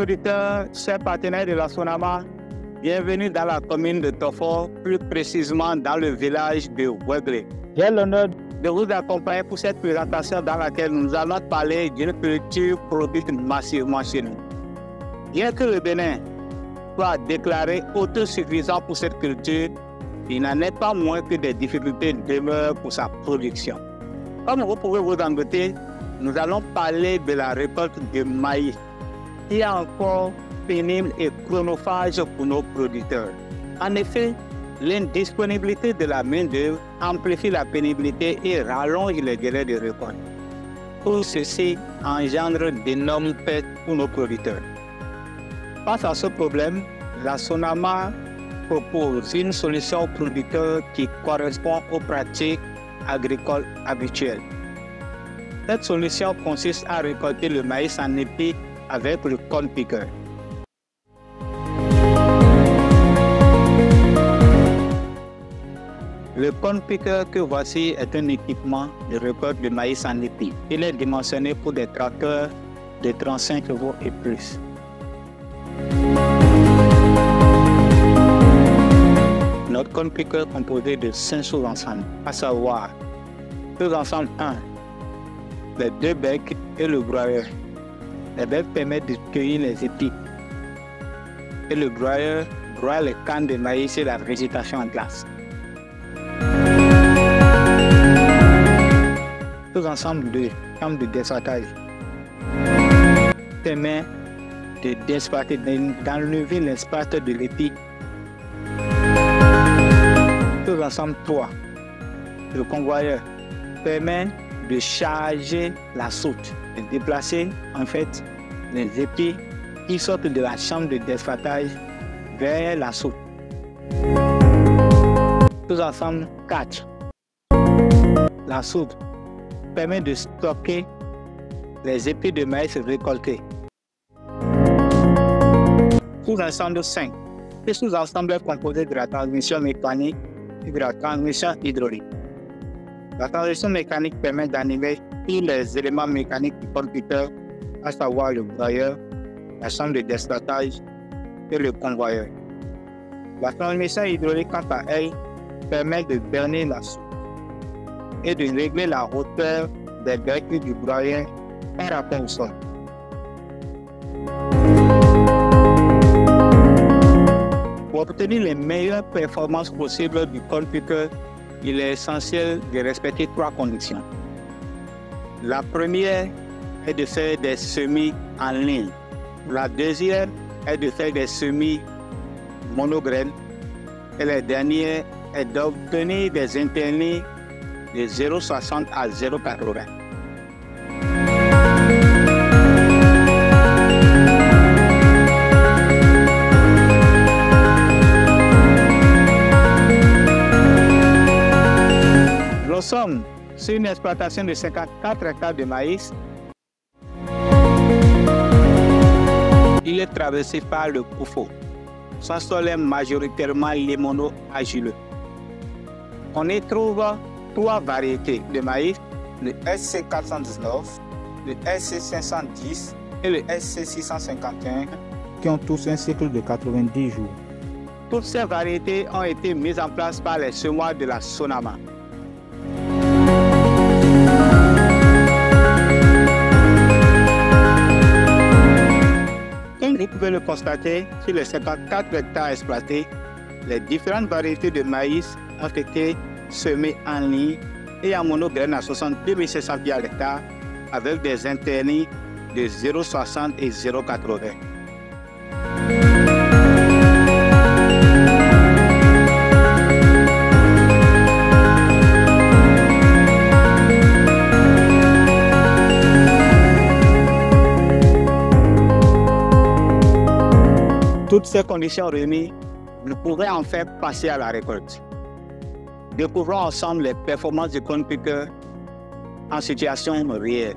auditeurs, chers partenaires de la Sonama, bienvenue dans la commune de Tofo, plus précisément dans le village de Wegley. J'ai l'honneur de vous accompagner pour cette présentation dans laquelle nous allons parler d'une culture produite massivement chez nous. Bien que le Bénin soit déclaré autosuffisant pour cette culture, il n'en est pas moins que des difficultés demeurent pour sa production. Comme vous pouvez vous en douter, nous allons parler de la récolte de maïs, qui est encore pénible et chronophage pour nos producteurs. En effet, l'indisponibilité de la main-d'œuvre amplifie la pénibilité et rallonge les délais de récolte. Tout ceci engendre d'énormes pertes pour nos producteurs. Face à ce problème, la Sonama propose une solution aux producteurs qui correspond aux pratiques agricoles habituelles. Cette solution consiste à récolter le maïs en épi avec le corn picker. Le corn picker que voici est un équipement de récolte de maïs en épi. Il est dimensionné pour des tracteurs de 35 chevaux et plus. Notre corn picker est composé de 5 sous-ensembles, à savoir sous-ensemble 1, les 2 becs et le broyeur. Les becs permettent de cueillir les épis et le broyeur broie les cannes de maïs et la végétation en glace. Sous-ensemble 2, camp de dessaltage, permet de desparter, d'enlever l'espace de l'épi. Sous-ensemble 3, le convoyeur, permet de charger la soute, de déplacer en fait les épis qui sortent de la chambre de desfartage vers la soute. Sous-ensemble 4, la soute permet de stocker les épis de maïs récoltés. Sous-ensemble 5, ce sous-ensemble est composé de la transmission mécanique et de la transmission hydraulique. La transmission mécanique permet d'animer tous les éléments mécaniques du corn picker, à savoir le broyeur, la chambre de dessaltage et le convoyeur. La transmission hydraulique, quant à elle, permet de berner la soupe et de régler la hauteur des becs du broyeur par rapport au sol. Pour obtenir les meilleures performances possibles du corn picker, il est essentiel de respecter 3 conditions. La première est de faire des semis en ligne. La deuxième est de faire des semis monograines. Et la dernière est d'obtenir des internies de 0,60 à 0,80. Nous sommes sur une exploitation de 54 hectares de maïs. Il est traversé par le Koufo. Son sol est majoritairement limono-argileux. On y trouve 3 variétés de maïs, le SC419, le SC510 et le SC651, qui ont tous un cycle de 90 jours. Toutes ces variétés ont été mises en place par les semoirs de la Sonama. Comme vous pouvez le constater, sur les 54 hectares exploités, les différentes variétés de maïs ont été semées en ligne et en monograine à 62 500 pieds à l'hectare avec des internies de 0,60 et 0,80. Toutes ces conditions réunies, nous pourrons en fait passer à la récolte. Découvrons ensemble les performances du corn picker en situation réelle.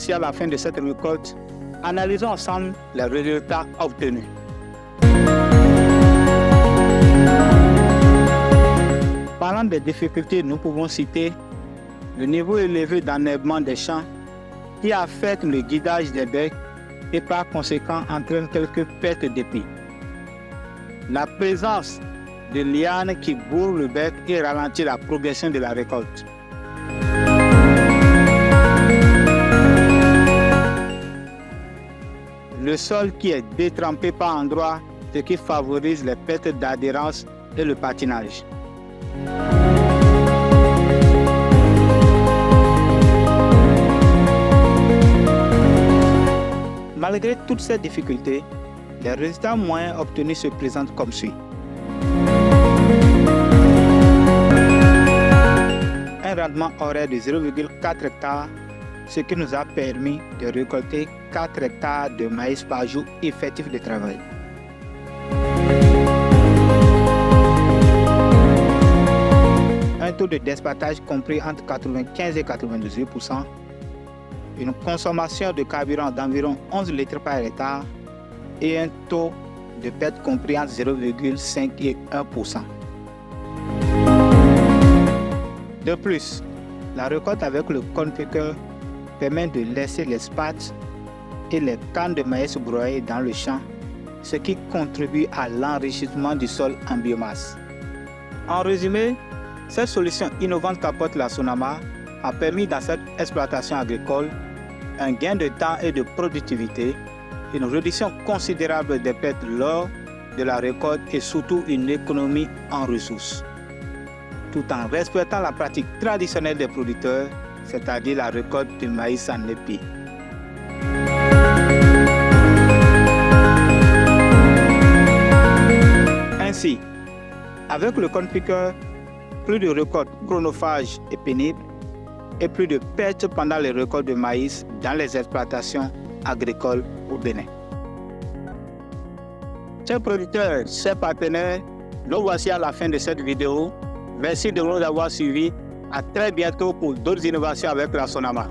voici à la fin de cette récolte. Analysons ensemble les résultats obtenus. Parlant des difficultés, nous pouvons citer le niveau élevé d'enherbement des champs qui affecte le guidage des becs et par conséquent entraîne quelques pertes d'épis. La présence de lianes qui bourrent le bec et ralentit la progression de la récolte. Le sol qui est détrempé par endroits, ce qui favorise les pertes d'adhérence et le patinage. Malgré toutes ces difficultés, les résultats moyens obtenus se présentent comme suit. Un rendement horaire de 0,4 hectares, ce qui nous a permis de récolter 4 hectares de maïs par jour effectif de travail. Un taux de désherbage compris entre 95 et 98%, une consommation de carburant d'environ 11 litres par hectare et un taux de perte compris entre 0,5 et 1%. De plus, la récolte avec le cornpicker permet de laisser les spats et les cannes de maïs broyées dans le champ, ce qui contribue à l'enrichissement du sol en biomasse. En résumé, cette solution innovante qu'apporte la Sonama a permis dans cette exploitation agricole un gain de temps et de productivité, une réduction considérable des pertes lors de la récolte et surtout une économie en ressources, tout en respectant la pratique traditionnelle des producteurs, c'est-à-dire la récolte du maïs en épi. Ainsi, avec le cornpicker, plus de récoltes chronophages et pénibles et plus de pertes pendant les récoltes de maïs dans les exploitations agricoles au Bénin. Chers producteurs, chers partenaires, nous voici à la fin de cette vidéo. Merci de nous avoir suivis. À très bientôt pour d'autres innovations avec la Sonama.